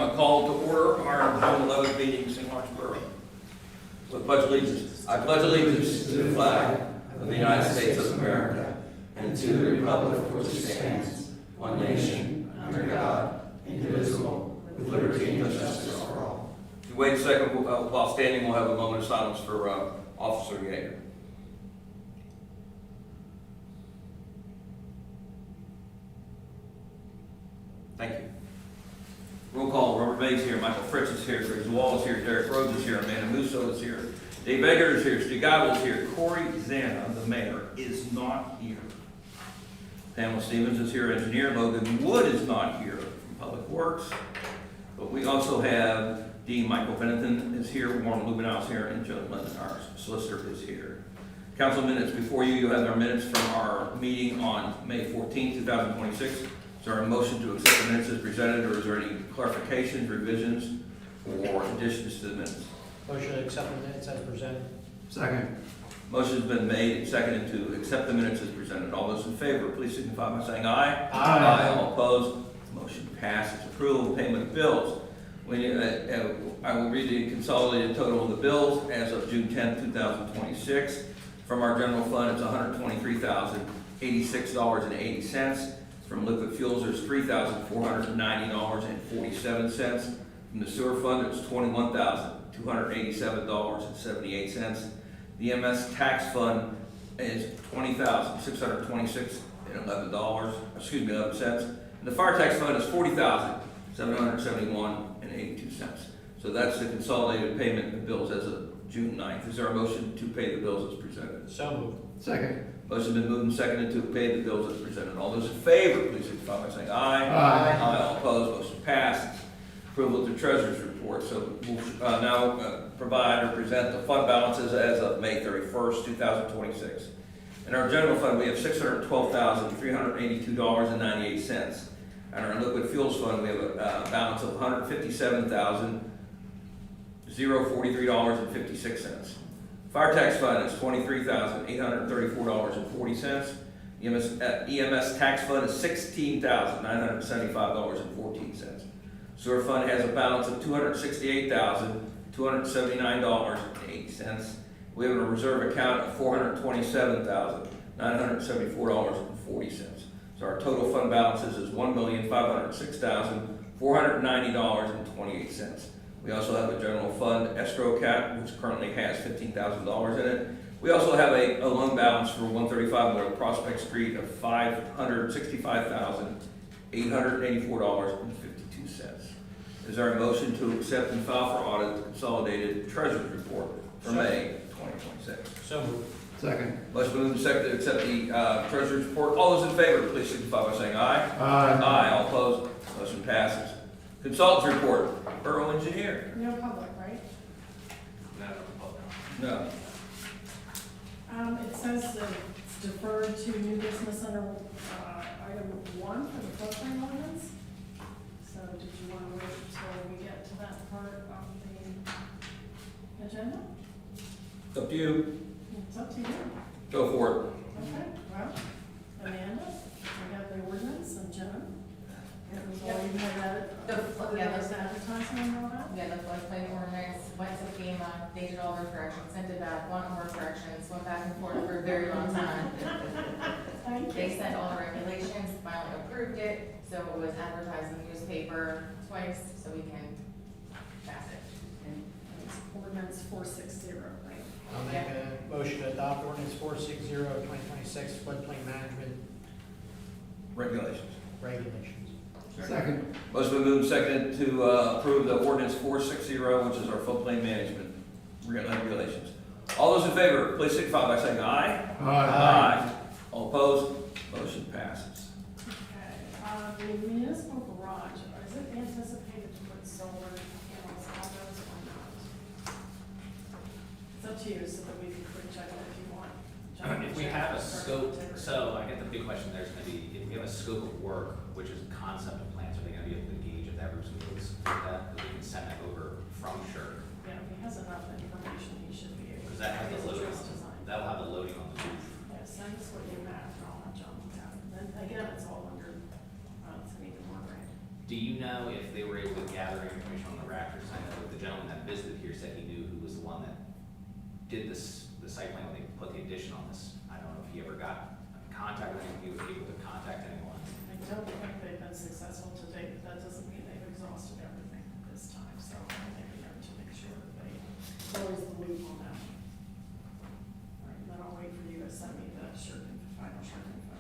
call to order our June 11th meeting in St. Lawrence Borough. With pledge allegiance. I pledge allegiance to the flag of the United States of America and to the republic for which it stands, one nation, under God, indivisible, with liberty and justice for all. If you wait a second, while standing, we'll have a moment of silence for Officer Yeager. Thank you. Roll call. Robert Mays here. Michael Fritz is here. Grace Wall is here. Derek Rhodes is here. Amanda Musso is here. Dave Egger is here. Steve Gabel is here. Corey Zana, the mayor, is not here. Pamela Stevens is here. Engineer Logan Wood is not here from Public Works. But we also have Dean Michael Pennington is here. Warren Lubenow is here. And Joe London, our solicitor, is here. Council minutes before you. You have our minutes from our meeting on May 14, 2026. Is there a motion to accept the minutes as presented, or is there any clarifications, revisions, or additions to the minutes? Motion to accept the minutes as presented. Second. Motion's been made and seconded to accept the minutes as presented. All those in favor, please signify by saying aye. Aye. All opposed, motion passes. Approval of payment of bills. I will read the consolidated total of the bills as of June 10, 2026. From our general fund, it's $123,086.80. From liquid fuels, there's $3,490.47. From the sewer fund, it's $21,287.78. The EMS tax fund is $20,626.11. And the fire tax fund is $40,771.82. So that's the consolidated payment of bills as of June 9th. Is there a motion to pay the bills as presented? So moved. Second. Motion been moved and seconded to pay the bills as presented. All those in favor, please signify by saying aye. Aye. All opposed, motion passes. Approval of the treasurer's report. So we'll now provide or present the fund balances as of May 31st, 2026. In our general fund, we have $612,382.98. And our liquid fuels fund, we have a balance of $157,043.56. Fire tax fund is $23,834.40. EMS tax fund is $16,975.14. Sewer fund has a balance of $268,279.80. We have a reserve account of $427,974.40. So our total fund balances is $1,506,490.28. We also have a general fund escrow account, which currently has $15,000 in it. We also have a loan balance for 135 North Prospect Street of $565,884.52. Is there a motion to accept and file for audit the consolidated treasurer's report for May 2026? So moved. Second. Motion moved and seconded to accept the treasurer's report. All those in favor, please signify by saying aye. Aye. Aye. All opposed, motion passes. Consultants report. Borough engineer. No public, right? No. It says that it's deferred to new business under item 1 for the floodplain ordinance. So did you want to wait until we get to that part of the agenda? It's up to you. It's up to you. Go for it. Okay, well, Amanda, we have the ordinance and Jen. It was all you had at it. Yeah, This advertisement and all that? Yeah, the floodplain ordinance went to FEMA, they did all their corrections, sent it back, one more corrections, went back and forth for a very long time. Thank you. They sent all the regulations, finally approved it, so it was advertised in the newspaper twice, so we can pass it. And it's ordinance 460, right? I'll make a motion to adopt ordinance 460 of 2026 floodplain management Regulations. regulations. Second. Motion been moved and seconded to approve the ordinance 460, which is our floodplain management regulations. All those in favor, please signify by saying aye. Aye. All opposed, motion passes. Okay, the municipal garage, is it anticipated to put solar panels on those or not? It's up to you, so that we can quick check it if you want. John, If we check have a it. scope, so I get the big question there's gonna be, if we have a scope of work, which is concept of plans, are they gonna be able to gauge if that roof's gonna be able to support that? That we can send that over from Sure. Yeah, if he has enough information, he should be able to. Because that has the His loading address on, design. that'll have the loading on the roof. Yeah, send us what you have, and I'll have John look at it. Then again, it's all under, it's an even more grant. Do you know know if they were able to gather information on the Raptors. I know the gentleman that visited here said he knew who was the one that did this, the site plan when they put the addition on this. I don't know if he ever got in contact with anyone, he was able to contact anyone. I don't think they've been successful to date, but that doesn't mean they've exhausted everything at this time, so I think we have to make sure that they close the loop on that. All right, then I'll wait for you to send me the final shirt info.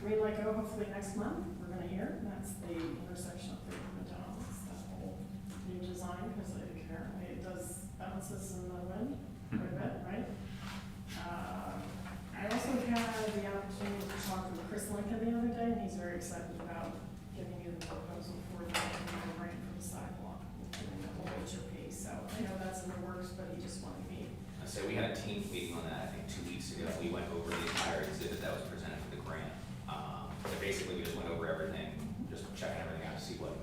Green Light Go, hopefully next month, we're gonna hear, that's the intersection of the McDonald's, that whole new design, because apparently it does bounces in the wind quite a bit, right? I also had the opportunity to talk with Chris Lincoln the other day, and he's very excited about giving you the proposal for the grant for the sidewalk, doing the whole HOP, so I know that's in the works, but he just wanted me. I say we had a team meeting on that, I think 2 weeks ago. We went over the entire exhibit that was presented for the grant. So basically, we just went over everything, just checking everything out to see what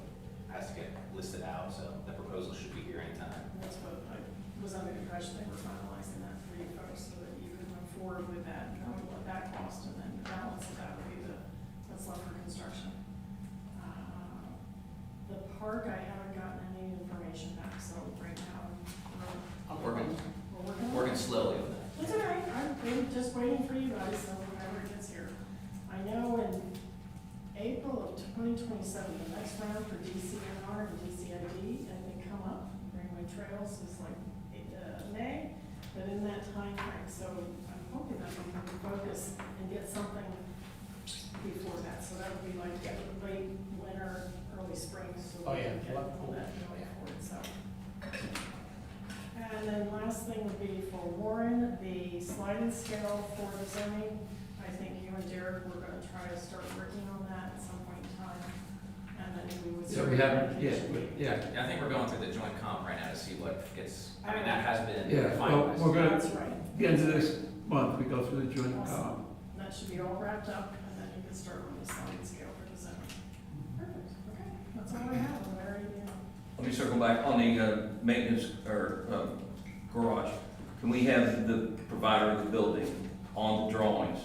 has to get listed out. So the proposal should be here anytime. And that's what I was under the impression they were finalizing that for you folks, so that you could move forward with that, knowing what that cost, and then the balance of that would be what's left for construction. The park, I haven't gotten any information back, so right now, I'm working we're working on it. slowly on that. That's all right, I'm just waiting for you guys, so whenever it gets here. I know in April of 2027, the next round for DCNR and DCID, and they come up, Greenway Trails is like May, but in that time frame, so I'm hoping that we can focus and get something before that, so that would be like late winter, early spring, so Oh, we yeah. can get all that going forward, so. And then last thing would be for Warren, the sliding scale for the zoning. I think you and Derek were gonna try to start working on that at some point in time, and then we would. Yeah, we haven't, yeah. Yeah, I think we're going through the joint comp right now to see what gets, I mean, that has been Yeah, well, finalized. we're gonna, That's right. get into this month, we go through the joint, Awesome. That should be all wrapped up, and then you can start on the sliding scale for the zoning. Perfect, okay, that's all I have, I'm ready to. Let me circle back on the maintenance or garage. Can we have the provider of the building on the drawings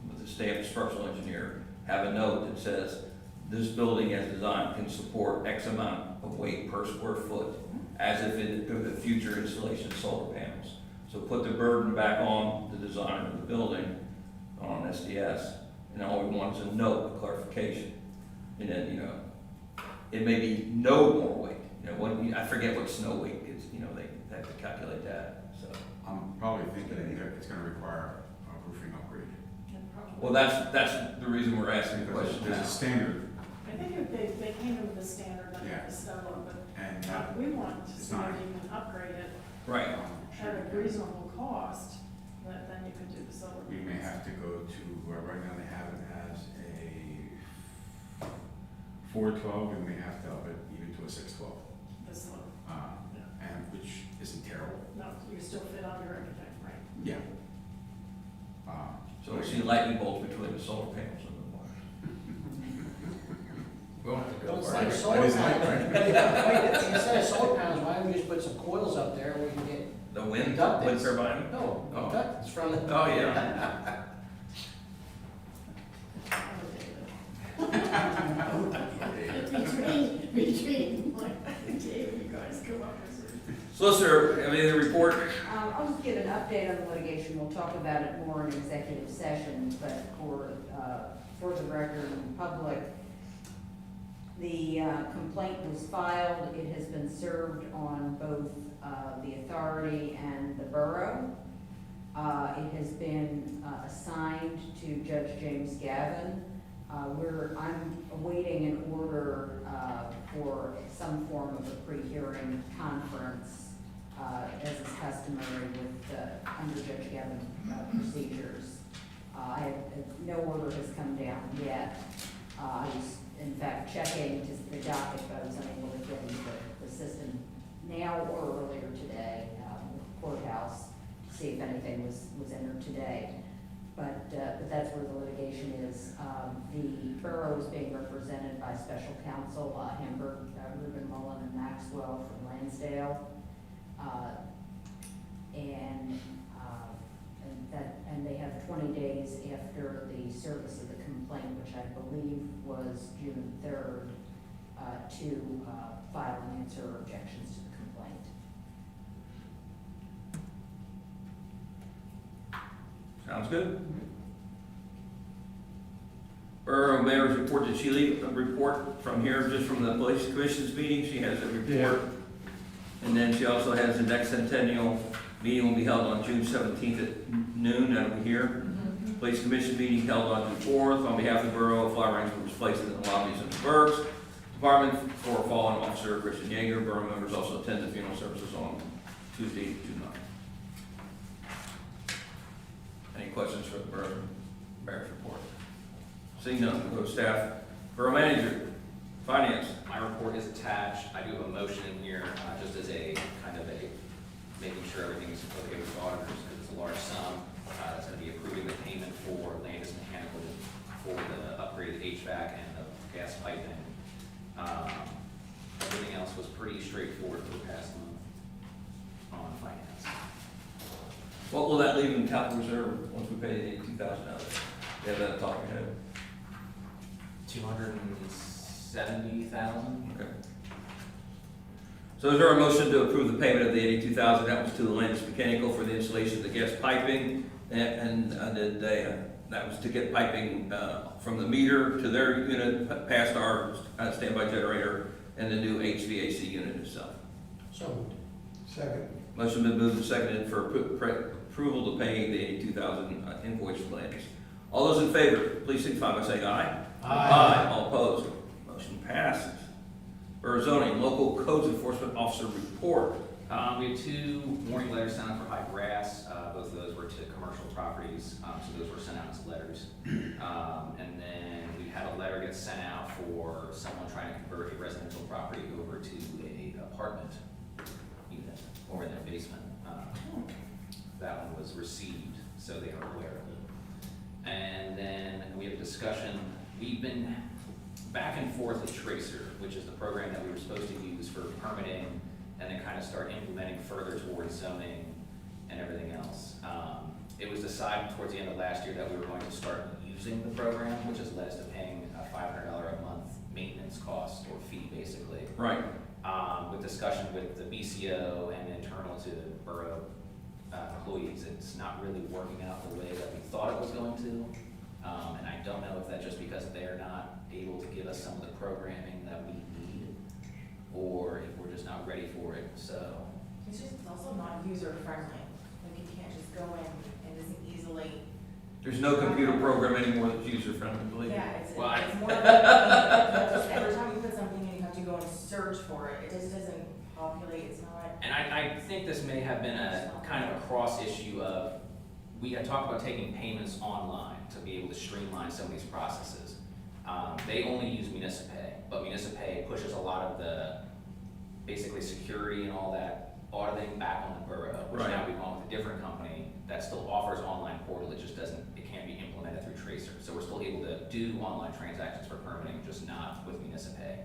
with the stamped structural engineer have a note that says this building as designed can support X amount of weight per square foot, as if it were the future installation of solar panels. So put the burden back on the designer of the building, on SDS, and all we want is a note, a clarification. And then, you know, it may be no more weight. You know, what, I forget what snow weight is, you know, they have to calculate that, so. I'm probably thinking that it's gonna require a roofing upgrade. And probably- Well, that's the reason we're asking the Because question there's now. a standard, I think if they came in with a standard, I Yeah. think the Stella, but and that, we want to It's see not- if you can upgrade it Right, at a reasonable cost, that then you could do the solar. we may have to go to, right now they have it as a 412, and we have to up it even to a 612. The solar, And which isn't terrible. no, you still fit under everything, right? Yeah. so we see lightning bolts between the solar panels and the wires. We won't have to go Well, it's for like it. solar That is panels. light, Instead of solar panels, why don't we just put some coils up there where we can get, The wind Ductings. turbine? no, Oh. ducts from the. Oh, yeah. Between, like, Dave, you guys come up with. Solicitor, I mean, the report, I'll just give an update on the litigation, we'll talk about it more in executive session, but for the record and public, the complaint was filed, it has been served on both the authority and the borough. It has been assigned to Judge James Gavin. I'm awaiting an order for some form of a pre-hearing conference, as is customary with, under Judge Gavin's procedures. No order has come down yet. I was, in fact, checking to the docket, but I was unable to get into the system now or earlier today, with the courthouse, to see if anything was entered today. But that's where the litigation is. The borough is being represented by special counsel, Hamburg, Reuben Mullen, and Maxwell from Lansdale. And they have 20 days after the service of the complaint, which I believe was June 3rd, to file and answer objections to the complaint. Sounds good. Borough Mayor's report, did she leave a report from here, just from the police commission's meeting? She has a report. And then she also has the next centennial meeting will be held on June 17th at noon, that'll be here. Police commission meeting held on June 4th. On behalf of the borough, a flower arrangement was placed in the lobbies of the Berks Department for fallen officer Christian Yeager. Borough members also attend the funeral services on Tuesday, June 9th. Any questions for the borough mayor's report? Seeing none, we'll go to staff. Borough manager, finance. My report is attached. I do have a motion in here, just as a kind of a, making sure everything's okay with auditors, because it's a large sum. It's gonna be approving the payment for Landis Mechanical for the upgraded HVAC and the gas piping. Everything else was pretty straightforward for the past month on finance. What will that leave in capital reserve once we pay the $82,000? You have that talking head? 270,000. Okay. So is there a motion to approve the payment of the $82,000 that was to the Landis Mechanical for the installation of the gas piping? And that was to get piping from the meter to their unit, past our standby generator, and the new HVAC unit itself. So moved. Second. Motion been moved and seconded for approval to pay the $82,000 invoice for Landis. All those in favor, please signify by saying aye. Aye. All opposed, motion passes. Borough zoning, local codes enforcement officer report. We have 2 warning letters sent out for high grass. Both of those were to commercial properties, so those were sent out as letters. And then we had a letter get sent out for someone trying to convert a residential property over to a apartment unit or in their basement. That one was received, so they are aware of it. And then we have a discussion. We've been back and forth with Tracer, which is the program that we were supposed to use for permitting and then kind of start implementing further towards zoning and everything else. It was decided towards the end of last year that we were going to start using the program, which has led us to paying a $500 a month maintenance cost or fee, basically. Right. With discussion with the BCO and internal to borough employees, it's not really working out the way that we thought it was going to. And I don't know if that's just because they're not able to give us some of the programming that we need, or if we're just not ready for it, so. It's just, it's also not user friendly, like you can't just go in and just easily. There's no computer program anymore that's user friendly, believe me. Yeah, it's Well, it's more like, just every time you put something in, you have to go and search for it, it just doesn't populate, it's not. And I think this may have been a kind of a cross issue of, we had talked about taking payments online to be able to streamline some of these processes. They only use Municipay, but Municipay pushes a lot of the, basically security and all that auditing back on the borough, which Right. now we've gone with a different company that still offers online portal, it just doesn't, it can't be implemented through Tracer. So we're still able to do online transactions for permitting, just not with Municipay.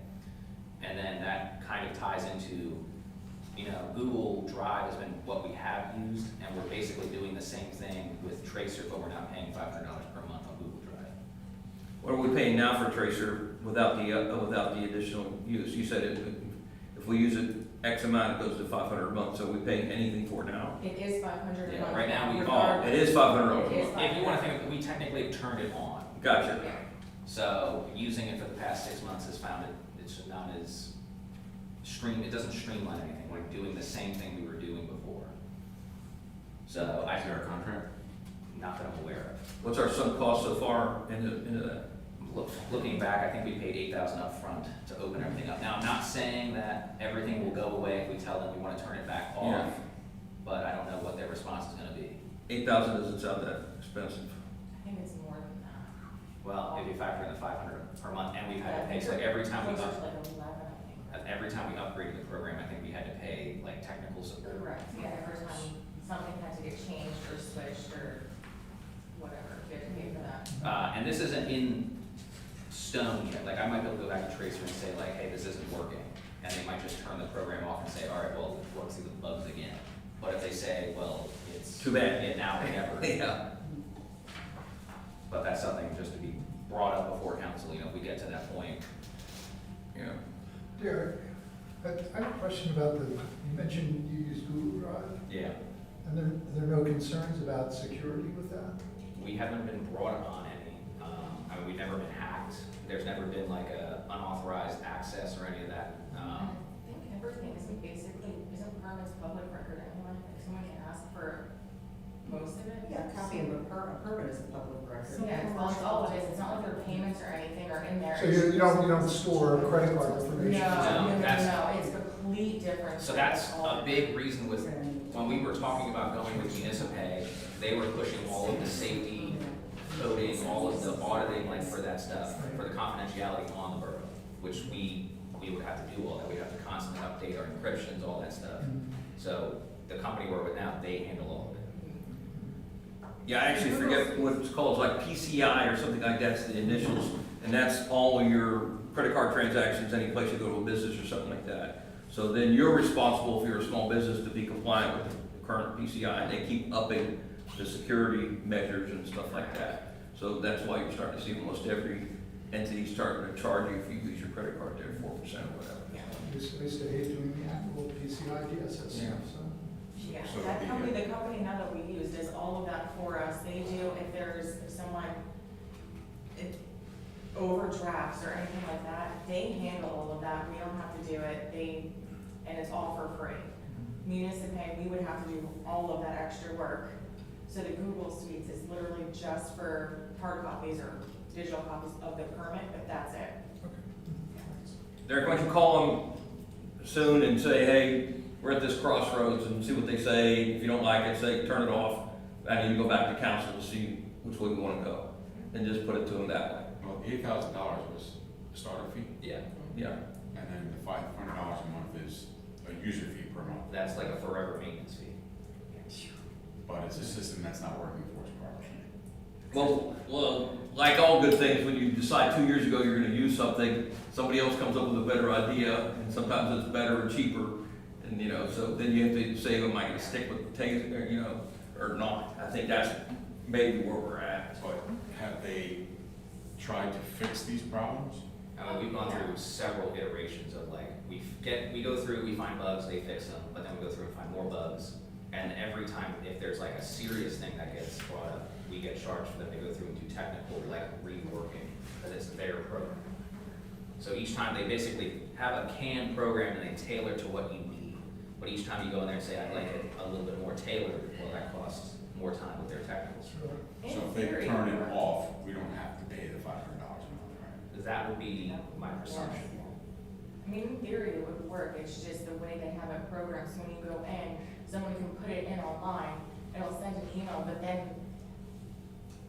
And then that kind of ties into, you know, Google Drive has been what we have used, and we're basically doing the same thing with Tracer, but we're not paying $500 per month on Google Drive. What are we paying now for Tracer without the additional use? You said if we use it X amount, it goes to 500 a month, so are we paying anything for it now? It is 500 a Yeah, month. right now we- Oh, it is 500 a It is month. If you wanna think, we technically have turned it on. Gotcha. Yeah. So using it for the past 6 months has found it's not as it doesn't streamline anything, we're doing the same thing we were doing before. So Is there a contract? not that I'm aware of. What's our sunk cost so far into that? Looking back, I think we paid $8,000 up front to open everything up. Now, I'm not saying that everything will go away if we tell them we wanna turn it back Yeah. off, but I don't know what their response is gonna be. 8,000 doesn't sound that expensive. I think it's more than that. Well, if you factor in the 500 per month, and we've had to pay, so like every time we Closer to like 11, I think. every time we upgraded the program, I think we had to pay like technical support. Correct, yeah, every time something had to get changed or switched or whatever, you had to pay for that. And this isn't in stone yet, like I might be able to go back to Tracer and say like, hey, this isn't working. And they might just turn the program off and say, all right, well, let's see the bugs again. But if they say, well, it's. Too bad. Yeah, now or never. Yeah. But that's something just to be brought up before council, you know, if we get to that point. Yeah. Yeah, I have a question about you mentioned you use Google Drive, Yeah, and there are no concerns about security with that? we haven't been brought upon any, I mean, we've never been hacked, there's never been like a unauthorized access or any of that. I think everything isn't permits public record anyway, if someone can ask for most of it. Yeah, a copy of a permit is a public record. Yeah, it's all it is, it's not like their payments or anything are in there. So you don't store credit card No, information? that's- it's complete difference. So that's a big reason with, when we were talking about going with Municipay, they were pushing all of the safety coding, all of the auditing, like for that stuff, for the confidentiality on the borough, which we would have to do all that, we have to constantly update our encryptions, all that stuff. So the company we're with now, they handle all of it. Yeah, I actually forget what it's called, it's like PCI or something like that's the initials, and that's all of your credit card transactions, any place you go to a business or something like that. So then you're responsible if you're a small business to be compliant with the current PCI, and they keep upping the security measures and stuff like that. So that's why you're starting to see almost every entity starting to charge you if you use your credit card there, 4% or whatever. I used to hate doing the actual PCI DSS Yeah. stuff, so. Yeah, So that the, company, the company now that we use does all of that for us. They do, if someone overdrafts or anything like that, they handle all of that. We don't have to do it. And it's all for free. Municipay, we would have to do all of that extra work. So the Google Suites is literally just for hard copies or digital copies of the permit, but that's it. Derek, why don't you call them soon and say, hey, we're at this crossroads, and see what they say. If you don't like it, say, turn it off. I need to go back to council to see which way we want to go, and just put it to them that way. well, $8,000 was the starter fee, Yeah, Yeah. and then the $500 a month is a user fee per month. that's like a forever maintenance fee. But it's a system that's not working for us properly. Well, like all good things, when you decide 2 years ago you're going to use something, somebody else comes up with a better idea, and sometimes it's better and cheaper, and so then you have to say, am I going to stick with the taser, or not? I think that's maybe where we're at. But have they tried to fix these problems? I mean, we've gone through several iterations of like, we go through, we find bugs, they fix them, but then we go through and find more bugs. And every time, if there's like a serious thing that gets brought up, we get charged for them to go through and do technical, like reworking, because it's their program. So each time they basically have a canned program and they tailor to what you need. But each time you go in there and say, I'd like it a little bit more tailored, well, that costs more time with their technicals. So if they turn it off, we don't have to pay the $500 a month, right? That would be my presumption. I mean, in theory, it would work, it's just the way they have it programmed, so when you go in, someone can put it in online, it'll send an email, but then,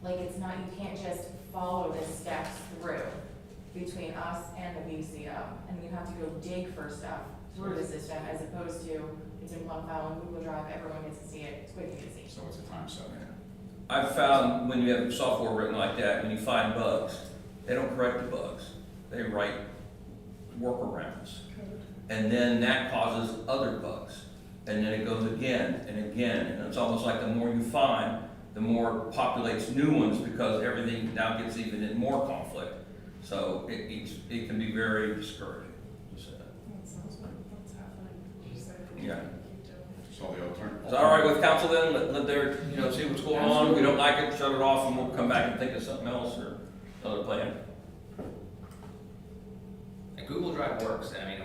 like, it's not, you can't just follow the steps through between us and the BCO, and you have to go dig for stuff through the system, as opposed to, it's in one file on Google Drive, everyone gets to see it, it's quick and easy. So it's a time suck. I've found when you have software written like that, when you find bugs, they don't correct the bugs. They write workarounds. And then that causes other bugs. And then it goes again and again. And it's almost like the more you find, the more populates new ones, because everything now gets even in more conflict. So it can be very discouraging. Just, That sounds like what's happening. Just say, Yeah. keep doing it. So the alternative. Is that all right with council then? Let their, see what's going on. If we don't like it, shut it off, and we'll come back and think of something else or another plan. And Google Drive works, I mean,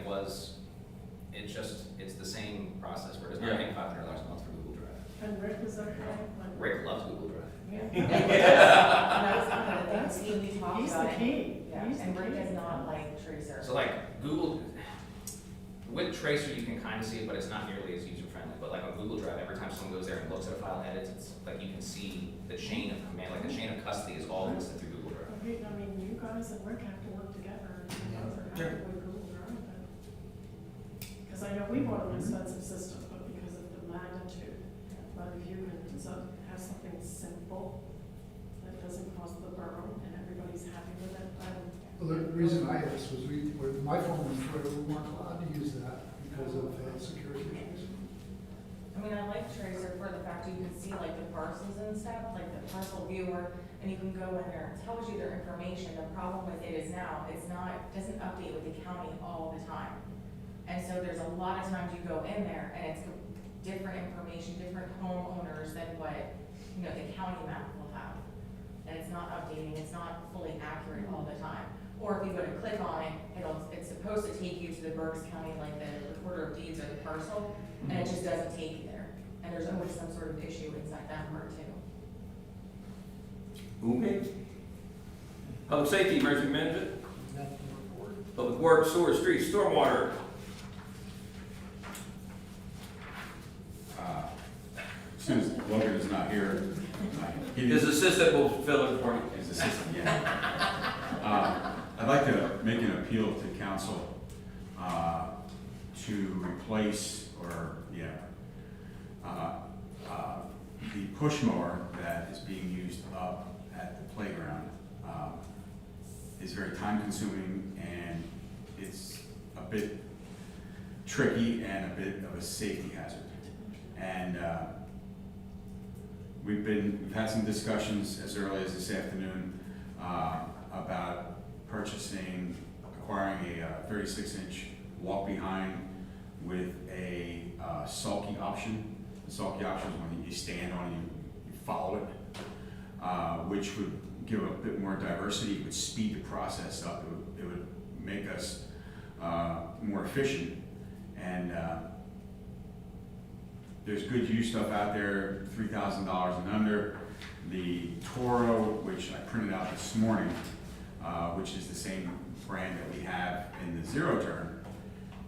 it's the same process, we're just not paying $500 a month for Google Drive. And Rick is okay? Like- Rick loves Google Drive. And that was kind of the That's thing, we talked He's about the it. key. Yeah, He's the and Rick key. does not like Tracer. So like Google, with Tracer you can kind of see it, but it's not nearly as user friendly. But like on Google Drive, every time someone goes there and looks at a file and edits, it's like you can see the chain of command, like the chain of custody is all listed through Google Drive. Okay, I mean, you guys and Rick have to work together, and you guys are happy with Google Drive. Because I know we bought an expensive system, but because of the magnitude. But if you can have something simple that doesn't cost the borough and everybody's happy with it, Well, the reason I asked was my phone was where we weren't allowed to use that because of security issues. I mean, I like Tracer for the fact you can see like the parcels and stuff, like the parcel viewer, and you can go in there, it tells you their information. The problem with it is now, doesn't update with the county all the time. lot of times you go in there and it's different information, different homeowners than what, you know, the county map will have. And it's not updating, it's not fully accurate all the time. Or if you go to click on it, it's supposed to take you to the Berks County, like the recorder of deeds or the parcel, and it just doesn't take you there. And there's always some sort of issue inside that part too. Okay. Public safety, emergency management, Nothing to report. public works, sewer, streets, stormwater. Since Logan is not here, he His assistant will fill in for you. his assistant, yeah. I'd like to make an appeal to council to replace the push mower that is being used up at the playground is very time consuming, and it's a bit tricky and a bit of a safety hazard. And we've had some discussions as early as this afternoon about acquiring a 36-inch walk-behind with a sulky option. The sulky option is when you stand on it, you follow it, which would give a bit more diversity. It would speed the process up. It would make us more efficient. And there's good used stuff out there, $3,000 and under. The Toro, which I printed out this morning, which is the same brand that we have in the zero turn,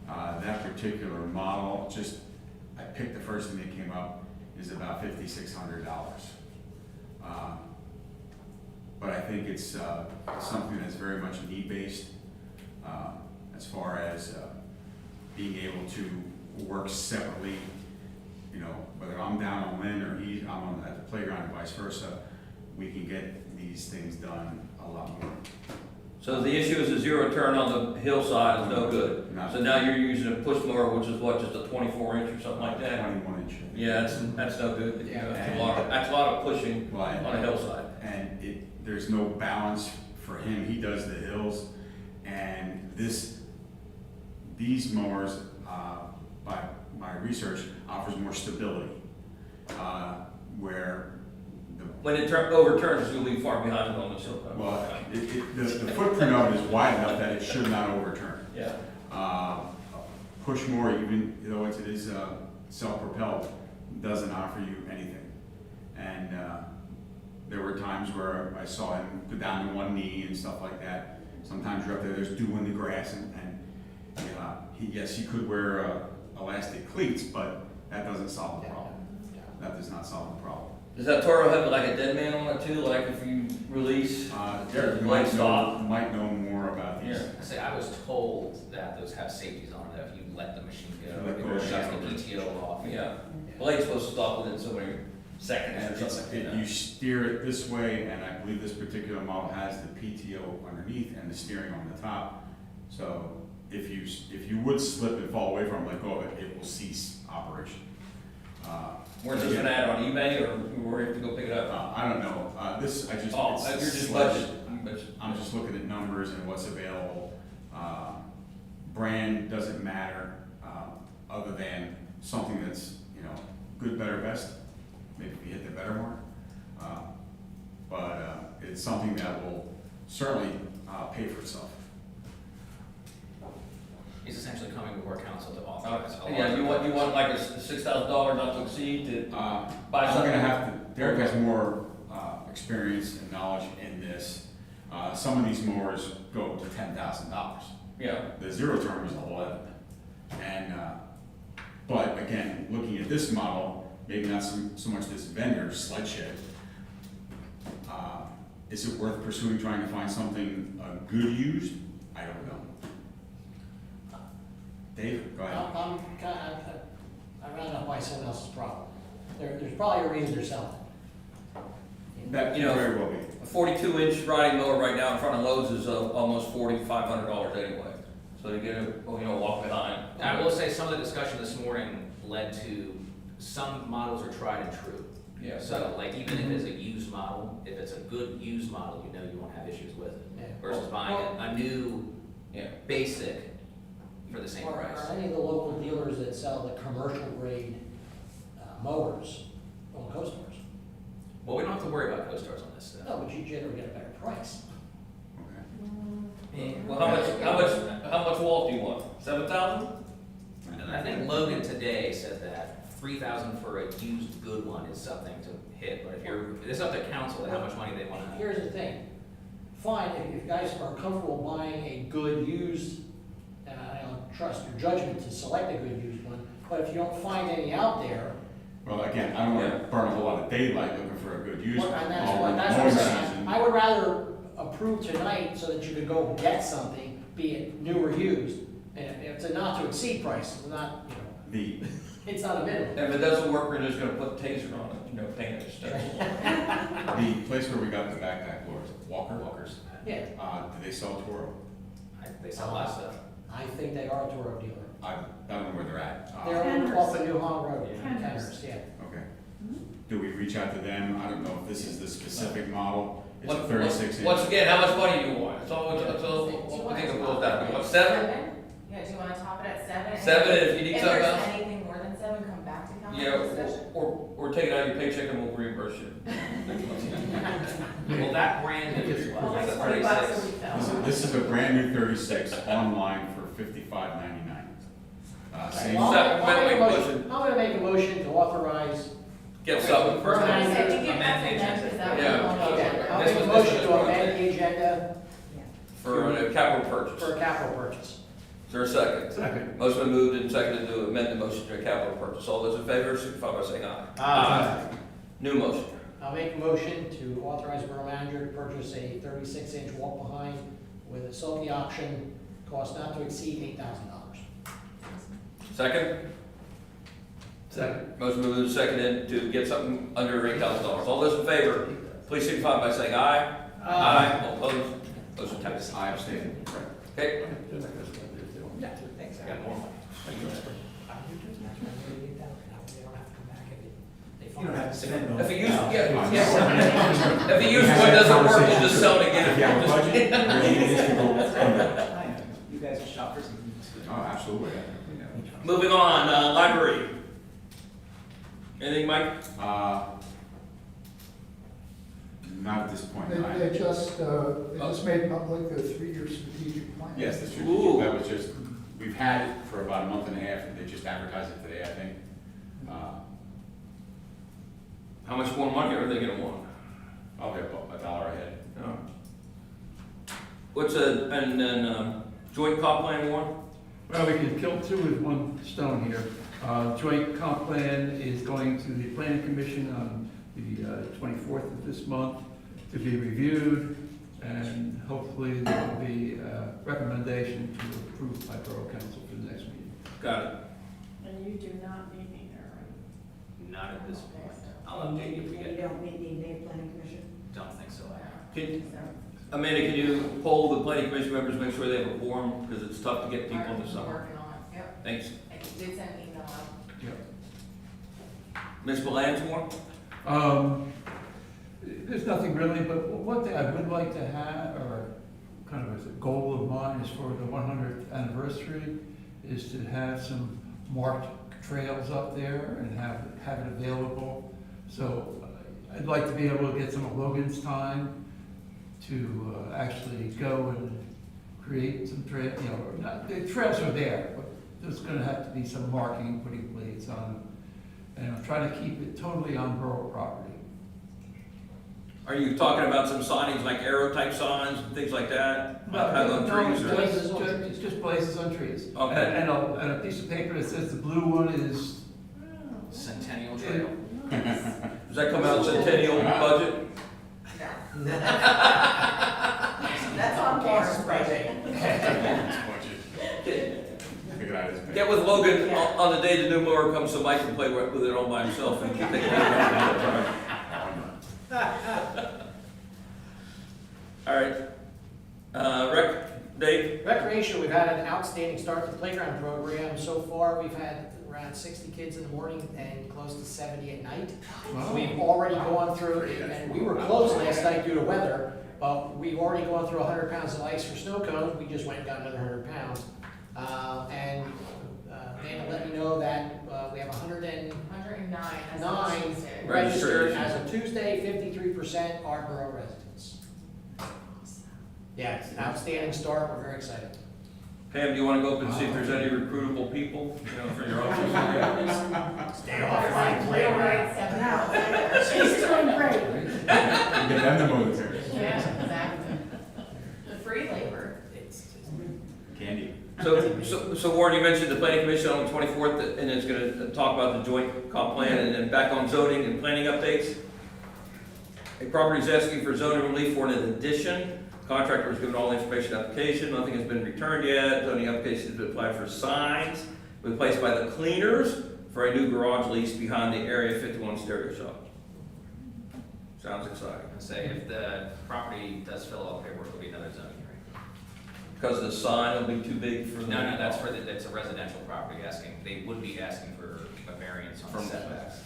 that particular model, I picked the first thing that came up, is about $5,600. But I think it's something that's very much need-based as far as being able to work separately. You know, whether I'm down on Lynn or I'm at the playground and vice versa, we can get these things done a lot more. So the issue is the zero turn on the hillside is no good. Not- So now you're using a push mower, which is what, just a 24-inch or something like that? 21-inch. Yeah, that's no good. Yeah. That's a lot of pushing Right. on a hillside. And there's no balance for him. He does the hills, and these mowers, by my research, offers more stability, where When it overturns, you'll be far behind on this hill. the footprint of it is wide enough that it should not overturn. Yeah. Push more, even though it is self-propelled, doesn't offer you anything. And there were times where I saw him go down to one knee and stuff like that. Sometimes you're up there, there's dew in the grass, and he could wear elastic cleats, but that doesn't solve the problem. That does not solve the problem. Does that Toro have like a dead man on it too? Like if you release, Derek the light stop? might know more about these. Yeah. I was told that those have safeties on it, that if you let the machine go, Let go, it shuts the yeah. PTO off. Yeah. The light's supposed to stop within so many seconds And or something. you steer it this way, and I believe this particular model has the PTO underneath and the steering on the top. So if you would slip and fall away from it, let go of it, it will cease operation. Where's this gonna add on eBay or where do you have to go pick it up? I don't know. You're just budget. budget. I'm just looking at numbers and what's available. Brand doesn't matter, other than something that's, good, better, best. Maybe we hit the better mark. But it's something that will certainly pay for itself. He's essentially coming before council to authorize. Yeah, you want like a $6,000 not to exceed to buy I'm something? gonna have to, Derek has more experience and knowledge in this. Some of these mowers go to $10,000. Yeah. The zero turn was 11. And, but again, looking at this model, maybe not so much this vendor, Sledgeshed, is it worth pursuing, trying to find something good used? I don't know. Dave, go ahead. I'd rather not buy someone else's problem. There's probably a reason they're selling it. That You know, very well be. A 42-inch riding mower right now in front of Lowe's is almost $4,500 anyway. So to get a walk behind. I will say some of the discussion this morning led to some models are tried and true. Yeah. So like even if it's a used model, if it's a good used model, you won't have issues with it. Yeah. Versus buying a new Yeah. basic, for the same Are price. any of the local dealers that sell the commercial grade mowers on co-stars? Well, we don't have to worry about co-stars on this stuff. No, but you generally get a better price. Okay. Well, how much Walt do you want? 7,000? And I think Logan today said that 3,000 for a used good one is something to hit, but it's up to council how much money they want to. Here's the thing, fine, if you guys are comfortable buying a good used, and I don't trust your judgment to select a good used one, but if you don't find any out there, Well, again, I don't want to burn a whole lot of daylight looking for a good use. well, and that's all what I'm mowing saying. season. I would rather approve tonight so that you could go get something, be it new or used, and it's a not to exceed price, it's not, The, it's not a minimum. If it doesn't work, we're just gonna put taser on it, paint it stuff. the place where we got the backpack blowers, Walkers, Yeah, do they sell Toro? They sell a lot of stuff. I think they are a Toro dealer. I don't know where they're at. They're Kenners. off of New Holland Road, Kenners. Kenners, yeah. Okay. Do we reach out to them? I don't know if this is the specific model. It's a What- 36 inch. Once again, how much money do you want? It's all, what we think it boils down to. What, 7? Yeah, do you wanna top it at 7? 7, and if you need something If else? there's anything more than 7, come back to council Yeah, discussion. or take it out of your paycheck and we'll reimburse you. Well, that brand is, Well, that's like a 20 bucks a 36. week This though. is- This is a brand new 36 online for $55.99. Same. Well, Second, I'll make a motion. motion, I'm gonna make a motion to authorize. Get something For first. nine- So you get Amend the that, is that what you Yeah. want to Okay, do? I'll This make a was- this motion was to what- amend the agenda For a capital purchase. for a capital purchase. Is there a second? Second. Motion been moved and seconded to amend the motion to a capital purchase. All those in favor, signify by saying aye. Aye. New motion. I'll make a motion to authorize borough manager to purchase a 36-inch walk-behind with a sulky option, cost not to exceed $8,000. Second? Second. Motion been moved and seconded to get something under $8,000. All those in favor, please signify by saying aye. All opposed? Motion passes. I abstain. Okay, I got more money. You don't have to spend. if you use, if the used one doesn't work, you just sell it again. If you have a budget, really it is to go under. You guys are shoppers. Oh, absolutely. Moving on, library. Anything, Mike? Not at this point. They just made public a 3-year strategic plan. Yes, the strategic, Ooh. that was just, we've had it for about a month and a half, and they just advertised it today, I think. How much more money are they gonna want? Oh, they're $1 ahead. What's and then, joint comp plan one? Well, we can kill two with one stone here. Joint comp plan is going to the planning commission on the 24th of this month to be reviewed, and hopefully there will be a recommendation to approve by borough council for the next meeting. Got it. And you do not need me there, right? Not at this point. I'll update you if we You get, don't need the Bay Planning Commission? don't think so. Can, Amanda, can you poll the planning commission members, make sure they have a quorum, because it's tough to get people in the I'm summer. working on it, yep. Thanks. I did send an email out. Ms. Belansmore? There's nothing really, but one thing I would like to have, or kind of as a goal of mine, is for the 100th anniversary, is to have some marked trails up there and have it available. So I'd like to be able to get some of Logan's time to actually go and create some trail, the trails are there, but there's gonna have to be some marking, putting blades on them. And I'm trying to keep it totally on borough property. Are you talking about some signage, like arrow type signs and things like that? Like hung on trees or? It's just blazes on trees. Okay. And a piece of paper that says the blue one is, Centennial Trail. Does that come out of centennial budget? That's on camera. Figured out his pay. Get with Logan on the day the new mower comes, so Mike can play with it all by himself and keep thinking about it. All right. Dave? Recreation, we've had an outstanding start to the playground program. So far, we've had around 60 kids in the morning and close to 70 at night. wow. We've already gone through, and we were closed last night due to weather, but we've already gone through 100 pounds of ice for snow cones. We just went and got another 100 pounds. And Dana let me know that we have 109 109 as of Tuesday. registered as of Tuesday, 53% are borough residents. Yeah, it's an outstanding start, we're very excited. Pam, do you want to go up and see if there's any recruitable people, for your office? Stay Real right, 7 hours. She's doing great. Get them to mow the terrace. Yeah, exactly. The free labor. Candy. So Warren, you mentioned the planning commission on the 24th, and it's gonna talk about the joint comp plan, and then back on zoning and planning updates. A property is asking for zoning relief for an addition. Contractor was given all the information application, nothing has been returned yet. Zoning application has been applied for signs, replaced by the cleaners for a new garage lease behind the Area 51 stereo shop. Sounds exciting. And say, if the property does fill all the paperwork, there'll be another zoning hearing. Because the sign will be too big for the. No, that's for that's a residential property they would be asking for a variance on From- setbacks.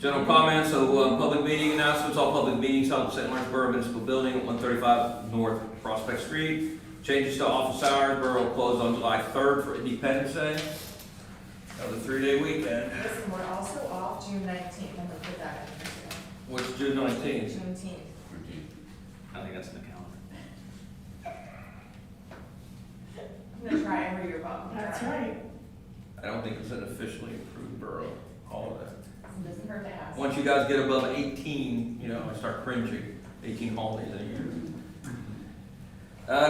General comments, so public meeting announcements, all public meetings held at St. Lawrence Borough Municipal Building at 135 North Prospect Street. Changes to office hours, Borough will close on July 3rd for Independence Day. That was a 3-day weekend. Listen, we're also off June 19th, I'm gonna put that in Which June 19th. there. Juneteenth. I think that's in the calendar. I'm gonna try every year, Bob. I'm That's trying. right. I don't think it's an officially approved borough holiday. Doesn't hurt to ask. Once you guys get above 18, I start cringing. 18 holidays in a year.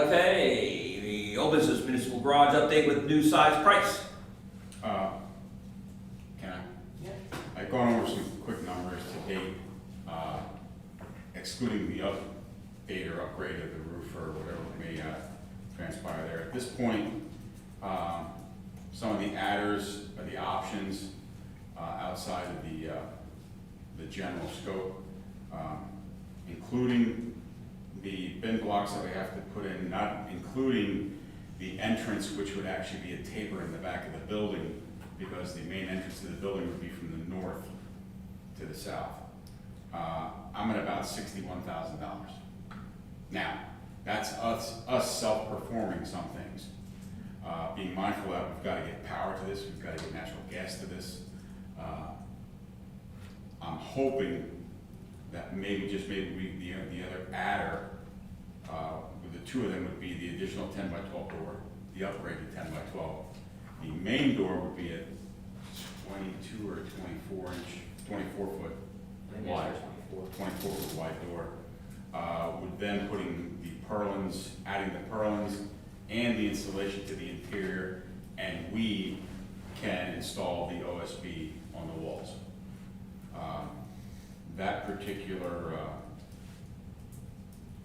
Okay, the old business municipal garage update with new size price. Can I? Yeah. I've gone over some quick numbers to date, excluding the update or upgrade of the roof or whatever may transpire there. At this point, some of the adders or the options outside of the general scope, including the bin blocks that we have to put in, not including the entrance, which would actually be a taper in the back of the building, because the main entrance to the building would be from the north to the south. I'm at about $61,000. Now, that's us self-performing some things. Being mindful that we've got to get power to this, we've got to get natural gas to this. I'm hoping that maybe the other adder, with the two of them would be the additional 10 by 12 door, the upgraded 10 by 12. The main door would be a 22 or 24 foot wide, 24 foot wide door. With then putting the purlins, adding the purlins and the insulation to the interior, and we can install the OSB on the walls. That particular,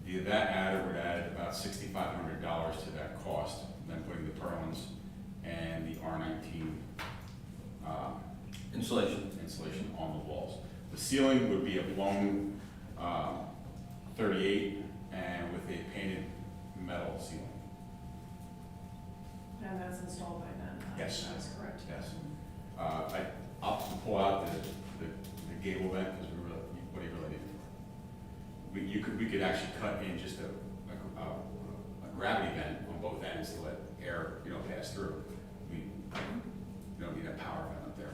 that adder would add about $6,500 to that cost, then putting the purlins and the R19 insulation on the walls. The ceiling would be a blown 38 and with a painted metal ceiling. And that's installed by then? Yes. That's correct. Yes. I opted to pull out the gable vent because what do you really need? We could actually cut in just a gravity vent on both ends to let air, pass through. We don't need a power vent up there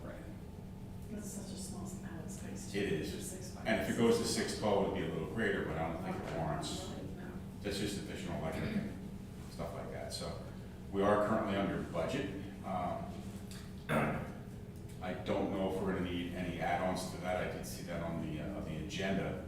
for anything. It's such a small amount of space. too. It is. For 6 by And if it goes to 612, it'd be a little greater, but I don't think it warrants. No. That's just additional electric and stuff like that. So we are currently under budget. I don't know if we're gonna need any add-ons to that. I did see that on the agenda.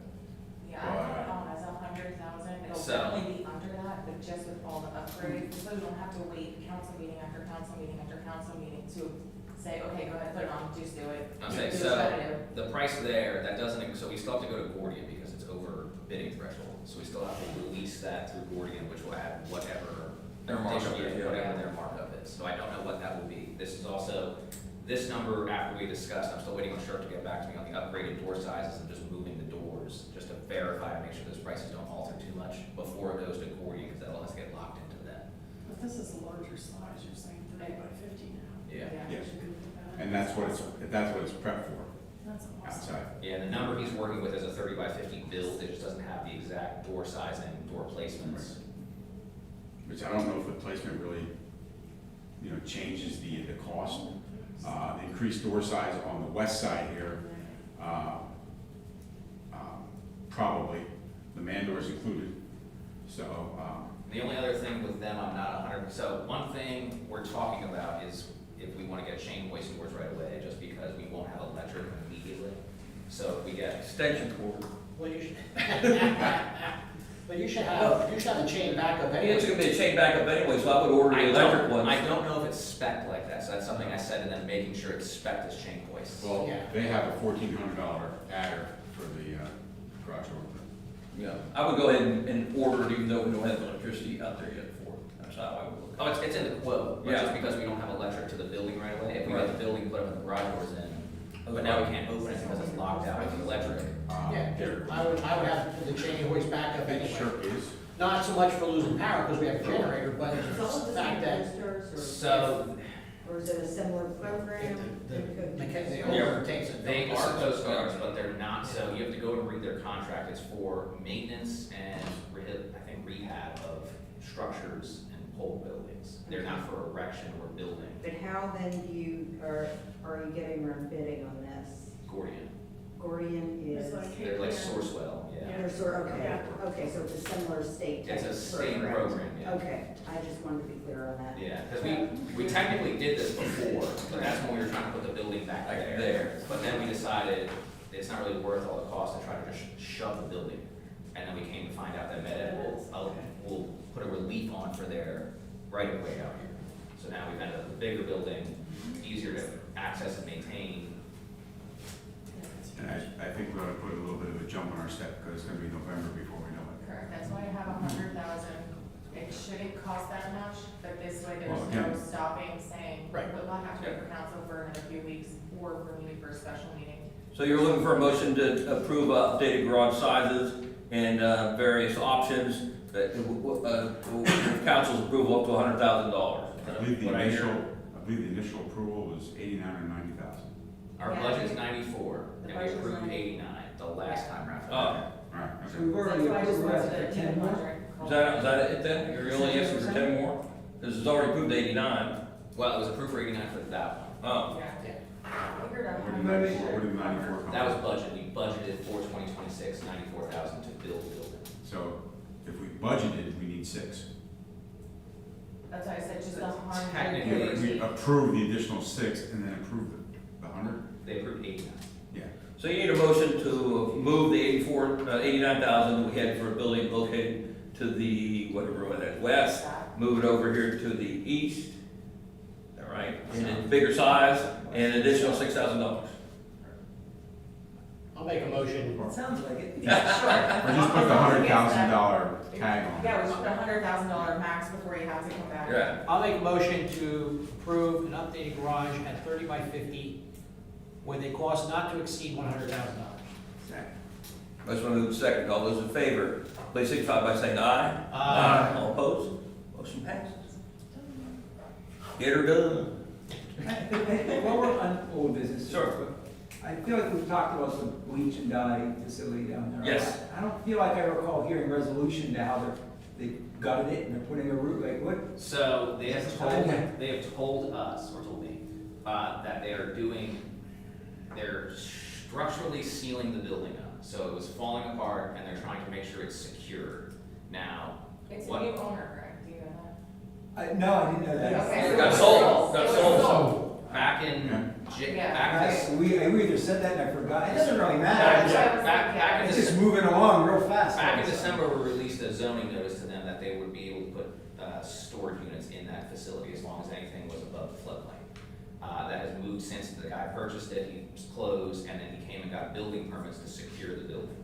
Yeah, I have it on as 100,000, it'll So- definitely be under that, but just with all the upgrades, so you don't have to wait council meeting after council meeting after council meeting to say, okay, go ahead, put it on, just do it. I'm saying, Do so, what you gotta do. the price there, that doesn't, so we still have to go to Gordian because it's over bidding threshold. So we still have to release that through Gordian, which will add whatever. Their markup is, yeah. Whatever their markup is. So I don't know what that will be. This is also, this number, after we discussed, I'm still waiting on Sheriff to get back to me on the upgraded door sizes and just moving the doors, just to verify and make sure those prices don't alter too much before it goes to Gordian, because that'll have to get locked into that. But this is a larger size, you're saying 30 by 50 now. Yeah. Yes. You could put that in. And that's what it's prepped for That's awesome. outside. Yeah, the number he's working with is a 30 by 50 build, it just doesn't have the exact door sizing, door placements. which I don't know if the placement really, changes the cost. The increased door size on the west side here, probably, the man doors included, so, The only other thing with them, I'm not 100%, so one thing we're talking about is if we want to get chain hoist doors right away, just because we won't have electric immediately. So if we get, Extension cord. Well, you should, but you should have a chain backup I mean, anyway. it's gonna be a chain backup anyway, so I would order the electric ones. I don't know if it's spec'd like that, so that's something I said to them, making sure it's spec'd as chain hoist. well, Yeah. they have a $1,400 adder for the garage door. Yeah, I would go ahead and order it even though we don't have electricity out there yet for it. That's how I would look. Oh, it's in the quote, but Yeah. just because we don't have electric to the building right away, if we Right. get the building, put them in the garage doors in, but now we can't open it because it's locked out with the electric. Yeah, I would have the chain hoist backup It anyway. sure is. Not so much for losing power because we have a generator, but it's the fact that So, Or is it a similar program? the owner takes it. they are coast guards, but they're not, so you have to go and read their contract, it's for maintenance and I think rehab of structures and pole buildings. They're not for erection or building. But how then are you getting around bidding on this? Gordian, Gordian is, It's like- they're like Sourcewell, yeah. they're sort, okay, Yeah. okay, so it's a similar state type It's a state program. program, yeah. Okay, I just wanted to be clear on that. Yeah, because we technically did this before, but that's when we were trying to put the building back Back there. there. But then we decided it's not really worth all the cost to try to just shove the building. And then we came to find out that Med will put a relief on for their right of way out here. So now we've ended up with a bigger building, easier to access and maintain. And I think we ought to put a little bit of a jump on our step, because it's gonna be November before we know it. Correct, that's why I have 100,000. It shouldn't cost that much, but this way Well, there's no again- stopping saying, Right. but we'll have to wait for council for another few weeks or for meeting for a special meeting. So you're looking for a motion to approve updated garage sizes and various options that, with council's approval up to $100,000. I believe the initial approval was 89 or 90,000. Our Yeah. budget's 94, The and we budget's approved 90. 89 the last time around. Oh. All right, So okay. we've already That's why I just approved wanted that to for 10 more? Is that it then? You're only asking for 10 more? Because it's already approved 89. Well, it was approved for 89 for that one. Oh, Yeah. Yeah. I figured out Where how did much. 94, where did 94 come That was from? budget, we budgeted for 2026, 94,000 to build the building. So if we budgeted, we need 6. That's why I said just That's 100. technically- We approve the additional 6 and then approve the 100? They approved 89. Yeah. so you need a motion to move the 89,000 we had for a building located to the, whatever it is, west, move it over here to the east, all right, in a bigger size, and an additional $6,000. I'll make a motion. It sounds like it. Or just put the $100,000 tag on it. Yeah, we should put $100,000 max before you have to come back. Yeah, I'll make a motion to approve an updated garage at 30 by 50 with a cost not to exceed $100,000. motion moved second. All those in favor, please signify by saying aye. Aye. All opposed? Motion passes. Get her done. While we're on old business. Sure. I feel like we've talked about some bleach and dye facility down there. Yes. I don't feel like I recall hearing resolution to how they gutted it and they're putting a roof, like what? So they have Is this told, okay? they have told us, or told me, that they're structurally sealing the building up. So it was falling apart and they're trying to make sure it's secure. Now, It's a What? new owner, correct? Do you know that? No, I didn't know that. Okay, so Got it's sold. Got It was sold. sold. back in, Yeah. back this, We either said that and I forgot. It doesn't really Yeah, matter. that's what I was back in It's this, just moving along real fast. back in December, we released a zoning notice to them that they would be able to put, storage units in that facility as long as anything was above the floodplain. That has moved since the guy purchased it, he was closed, and then he came and got building permits to secure the building.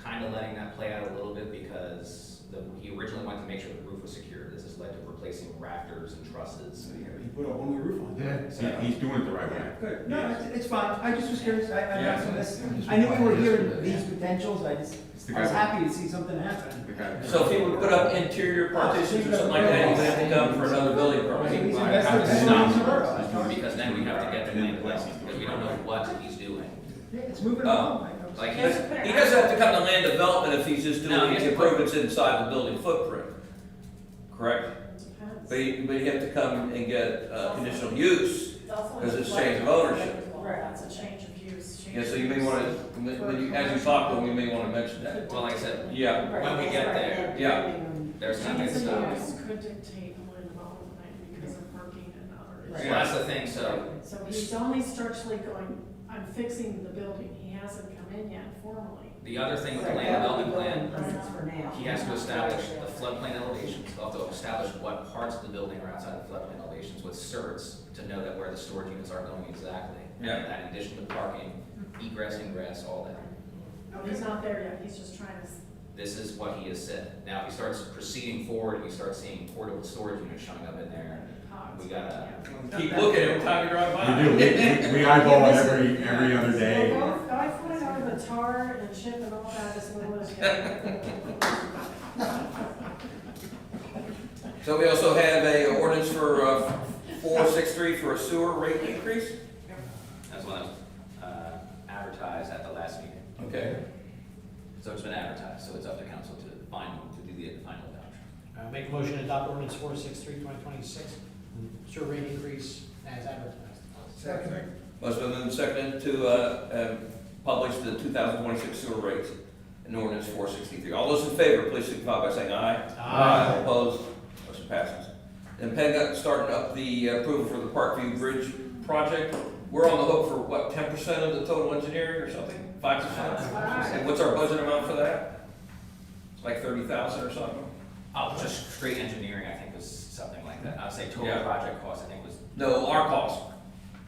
Kind of letting that play out a little bit because he originally wanted to make sure the roof was secure. This has led to replacing rafters and trusses. So, yeah, you put a whole new roof on. Yeah. He's doing it the right way. Good. No, it's fine. I just was curious. I'm Yeah. not so this. I knew we were hearing these potentials. I was the happy to see something happen. The guy- So if he would put up interior partitions or something like that, he would have to come for another building permit. He's Well, I invested have to in stop the borough. Because then we have to get the land development, because we don't know what he's doing. Yeah, it's moving along. Like, He doesn't have to come to land development if he's just No, doing he has the to put- improvements inside the building footprint. correct? Depends. But you have to come and get conditional use, because it's change of ownership. Right, that's a change of use. change Yeah, so you may of want use. to, as you talk to them, you may want to mention that. Well, like I said, Yeah, when we get there, yeah. there's Change nothing of stopping. use could dictate land development because of parking and other Well, issues. that's the thing, so, So he's only structurally going, I'm fixing the building, he hasn't come in yet formally. the other thing with the land development plan, Permits for now. he has to establish the floodplain elevations, he'll have to establish what parts of the building are outside of floodplain elevations with certs to know that where the storage units are going exactly. Yeah. And that in addition to parking, egress, ingress, all that. No, he's not there yet, he's just trying to, This is what he has said. Now, if he starts proceeding forward, we start seeing portable storage units showing up in there, we gotta, Keep looking every time you drive by. We do, we eyeball it every other day. Well, both, I find out the tar and chip and all that as well as, So we also have a ordinance for 463 for a sewer rate increase. that's one that was advertised at the last meeting. Okay. So it's been advertised, so it's up to council to do the final adoption. Make a motion to adopt ordinance 463, 2026, sewer rate increase as advertised. Second. Most of them seconded to publish the 2026 sewer rates in ordinance 463. All those in favor, please signify by saying aye. Aye. Opposed? Motion passes. And PennDOT starting up the approval for the Parkview Bridge project. We're on the hook for what, 10% of the total engineering or something? 5%? And what's our budget amount for that? Like 30,000 or something? Oh, just straight engineering, I think was something like that. I'd say total Yeah. project cost, I think was, No, our cost.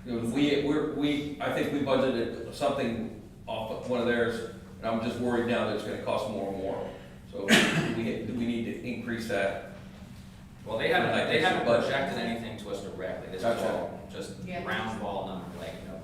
I think we budgeted something off of one of theirs, and I'm just worried now that it's gonna cost more and more. So we need to increase that. well, they haven't projected anything to us directly. This is Gotcha. all just Yeah. round ball number, like, you know.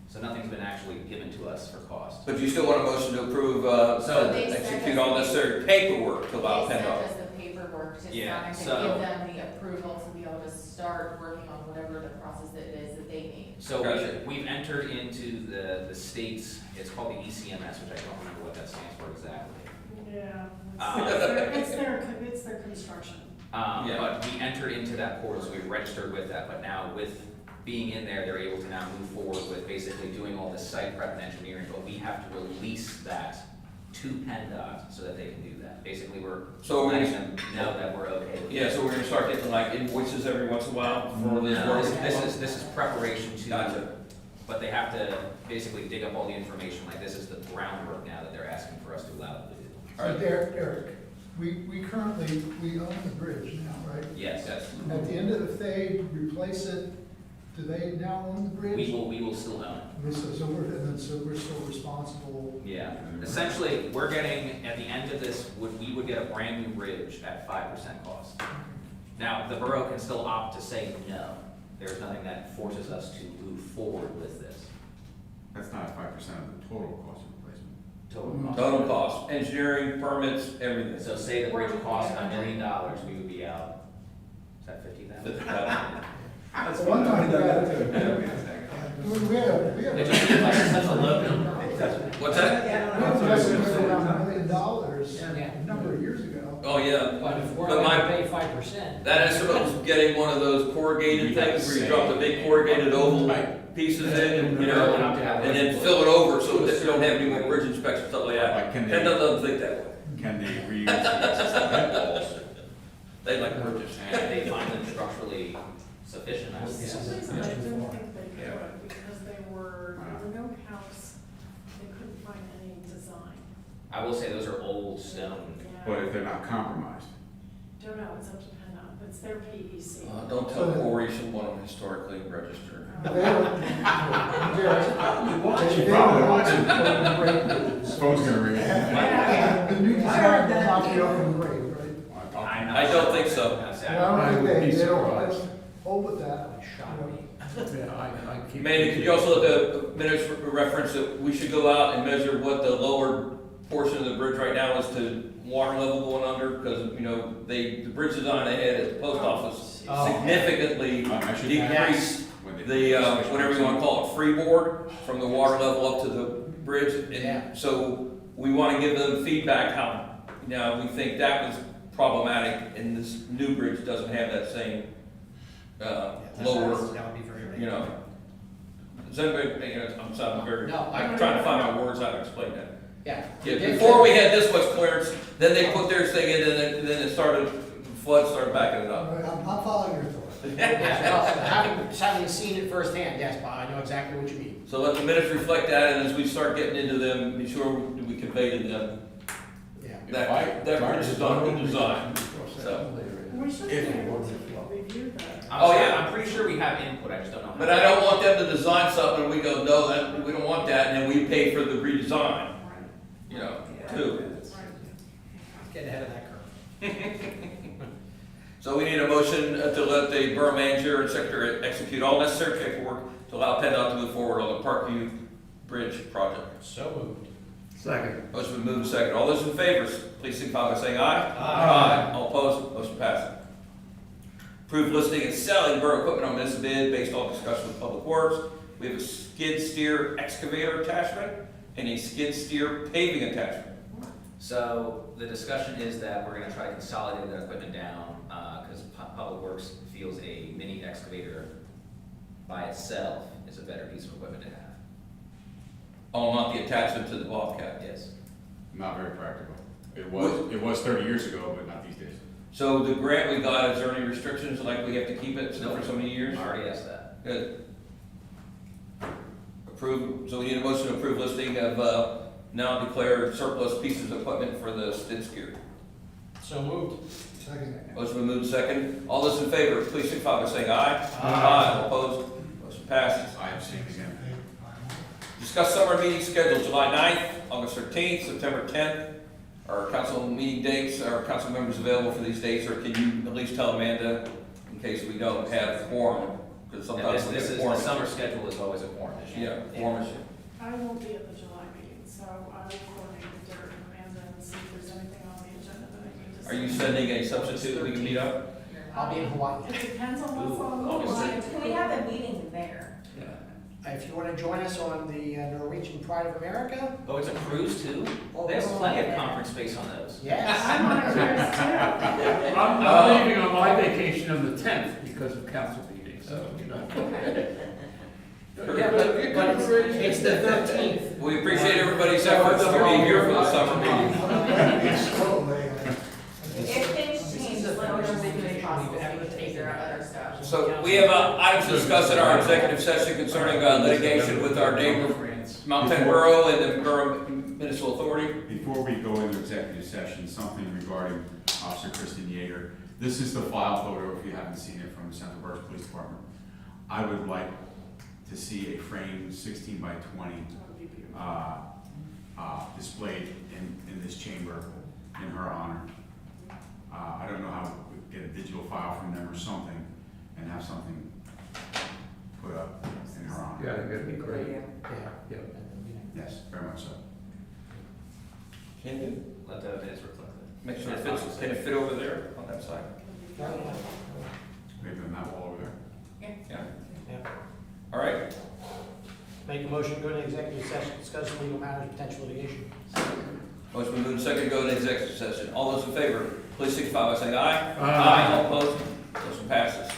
So nothing's been actually given to us for cost. But you still want a motion to approve, So- They sent execute us all the- necessary paperwork to allow They sent PennDOT. us the paperwork to Yeah, sign, to so- give them the approval to be able to start working on whatever the process that it is that they need. So Gotcha. we've entered into the state's, it's called the ECMS, which I don't remember what that stands for exactly. yeah. Uh, It's their construction. Yeah. But we entered into that portal, so we registered with that, but now with being in there, they're able to now move forward with basically doing all the site prep and engineering, but we have to release that to PennDOT so that they can do that. Basically, we're So we're letting gonna, them know that we're okay with it. yeah, so we're gonna start getting like invoices every once in a while for this No, work? this is preparation to. Gotcha. But they have to basically dig up all the information, like this is the groundwork now that they're asking for us to allow them to do. So Derek, we currently, we own the bridge now, right? Yes, Yes. At the end of, if they replace it, do they now own the bridge? we will still own it. So we're still responsible. Yeah, essentially, we're getting, at the end of this, we would get a brand new bridge at 5% cost. Now, the borough can still opt to say no. There's nothing that forces us to move forward with this. That's not 5% of the total cost of replacement. Total cost. Total cost, engineering, permits, everything. So say the bridge cost $1 million, we would be out, is that 50,000? That's One one time time we that had- too. We had It just seems like such a low number. What's that? we had an estimate of around $1 million Yeah. a number of years ago. Oh, yeah. But if we're But going my- to pay 5%. That estimate was getting one of those corrugated things where you drop the big corrugated oval pieces in and, you know, and then fill it over so that you don't have any more bridge inspections, stuff like that. Like, can they- PennDOT doesn't think that way. Can they reuse the existing head walls? They like bridges. And they find them structurally sufficient, I would For guess. some reason, I didn't think they Yeah. could, because there were no counts, they couldn't find any design. I will say those are old stone. But if they're not compromised? Don't know, it's up to PennDOT, it's their PEC. Don't tell Corey, she want them historically registered. They were- She They probably were watching. open grade bridges. Phone's gonna ring. The new design will not be open grade, right? I'm not I don't sure. think so. That's Well, I I don't would think be they don't surprised. hold with that. Shock me. Yeah, I keep. Mandy, could you also let the minutes reference that we should go out and measure what the lower portion of the bridge right now is to water level going under? Because, you know, the bridge design they had at the post office Oh. significantly I should decreased when they- the, whatever you want to call it, freeboard from the water level up to the bridge. Yeah. And so we want to give them feedback how, now, we think that was problematic, and this new bridge doesn't have that same, lower, That would be very. you know. Does anybody, you know, I'm sounding very, No, I'm trying to find my words how to explain that. Yeah. Yeah, before we had this much clearance, then they put their thing in, and then it started, flood started backing it up. All right, I'm following your thought. Having seen it firsthand, yes, Bob, I know exactly what you mean. So let the minutes reflect that, and as we start getting into them, be sure we convey to them Yeah. that bridge is on good design. So. We should be If- able to review that. Oh, yeah. I'm pretty sure we have input, I just don't know. how. But I don't want them to design something and we go, no, that, we don't want that, and then we pay for the redesign, Right, you know, too. right. Get ahead of that curve. So we need a motion to let the borough manager and secretary execute all necessary paperwork to allow PennDOT to move forward on the Parkview Bridge project. So moved. Second. Motion been moved and seconded. All those in favor, please signify by saying aye. Aye. All opposed, motion passes. Approved listing and selling borough equipment on municipal bid based on discussion with Public Works. We have a skid steer excavator attachment and a skid steer paving attachment. So the discussion is that we're gonna try to consolidate that equipment down, because Public Works feels a mini excavator by itself is a better piece of equipment to have. Oh, not the attachment to the Bobcat. Yes. Not very practical. It was 30 years ago, but not these days. So the grant we got, is there any restrictions, like we have to keep it for so many years? I already asked that. Good. Approve, so we need a motion to approve listing of, now declared surplus pieces of equipment for the skid steer. So moved. Second. Motion been moved second. All those in favor, please signify by saying aye. Aye. All opposed, motion passes. I abstain again. Discuss summer meeting schedule, July 9th, August 13th, September 10th. Our council meeting dates, are council members available for these dates, or can you at least tell Amanda in case we don't have a quorum? Because And sometimes we this get is, the quorum. summer schedule is always a quorum issue. Yeah, quorum issue. I won't be at the July meeting, so I will coordinate with Derek and Amanda and see if there's anything on the agenda that I need to. Are you send. sending a substitute that we can meet up? I'll be in Hawaii. It depends on what's Ooh, on the August line. Can we have a meeting there? If you want to join us on the Norwegian Pride of America, Oh, it's a cruise too? They have plenty of conference space on those. yes. I'm on a cruise too. I'm leaving on my vacation on the 10th because of council meetings, so, you know. Yeah, but it's the 13th. We appreciate everybody's efforts to be here for the summer meeting. If things change, let me know as soon as possible, so we can figure out other stuff. So we have items to discuss in our executive session concerning litigation with our neighbor, Mount Penn Borough and the Borough Municipal Authority. Before we go into executive session, something regarding Officer Kristen Yeager. This is the file photo, if you haven't seen it, from the Central Berks Police Department. I would like to see a framed 16 by 20 displayed in this chamber in her honor. I don't know how we could get a digital file from them or something and have something put up in her honor. Yeah, I think that'd be great. Yeah. Yes, very much so. Can do. Let the minutes reflect that. Make sure it fits, can it fit over there on that side? Maybe on that wall over there. Yeah. Yeah. All right. Make a motion to go into executive session, discuss legal matters, potential litigation. Motion been moved and seconded to go into executive session. All those in favor, please signify by saying aye. Aye. All opposed, motion passes.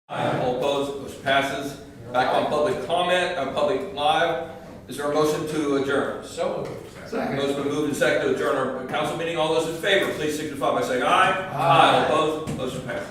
All opposed, motion passes. Back on public comment, public live. Is there a motion to adjourn? So moved. Second. Motion been moved and seconded to adjourn our council meeting. All those in favor, please signify by saying aye. Aye. All opposed, motion passes.